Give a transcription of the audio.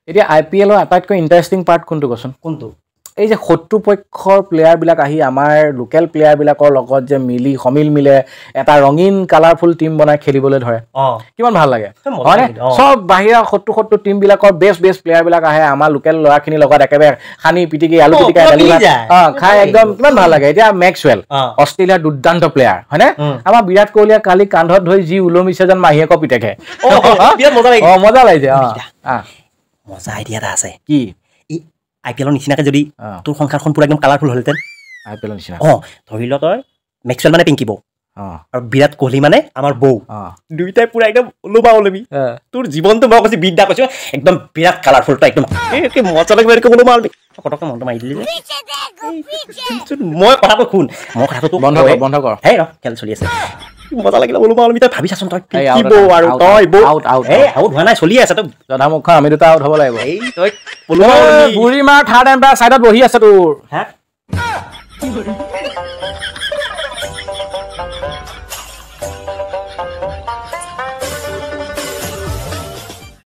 এতিয়া IPLৰ আটাইতকৈ interesting part কোনটো কচোন কোনটো এই যে শত্ৰুপক্ষৰ প্লেয়াৰবিলাক আহি আমাৰ লোকেল প্লেয়াৰবিলাকৰ লগত যে সমিল মিলে এটা ৰঙীন কালাৰফুল টিম বনাই খেলিবলৈ ধৰে কিমান ভাল লাগে হয়নে সব বাহিৰা শত্ৰু টিমবিলাকৰ বেষ্ট প্লেয়াৰবিলাক আহে আমাৰ লোকেল ল'ৰাখিনিৰ লগত একেবাৰে সানি পিটিকি আলু পিটিকা দালি খাই একদম কিমান ভাল লাগে এতিয়া মেক্সৱেল অষ্ট্ৰেলিয়াৰ দুৰ্দান্ত প্লেয়াৰ হয়নে আমাৰ বিৰাট কোহলীয়ে কালি কান্ধত ধৰি যি ওলমিছে যেন মাহীয়েকৰ পিতেকে মজা লাগিছে মজা আইডিয়া এটা আছে কি IPLৰ নিচিনাকে যদি তোৰ সংসাৰখন পুৰা একদম কালাৰফুল হ'লহেঁতেন IPLৰ নিচিনা ধৰি ল তই মেক্সৱেল মানে পিংকি বৌ আৰু বিৰাট কোহলি মানে আমাৰ বৌ দুইটাই পুৰা একদম ওলমি তোৰ জীৱনটো মই কৈছো বিদ্যা কৈছো একদম বিৰাট কালাৰফুল তই একদম মজা লাগিব এনেকৈ ওলমা পটককৈ মনটো মাৰি দিলি মই কথাটো শুন মই কথাটো বন্ধ কৰ হে খেল চলি আছে মজা লাগিলে ওলমা তই ভাবি চাচোন তই পিংকি বৌ আৰু তই বৌ আউট হোৱা নাই চলি আছে তই জনা মুখখন আমি দুটা আউট হ'ব লাগিব এই তই বুঢ়ী মাৰ থাৰ্ড এম্পায়াৰ চাইডত বহি আছে তোৰ হা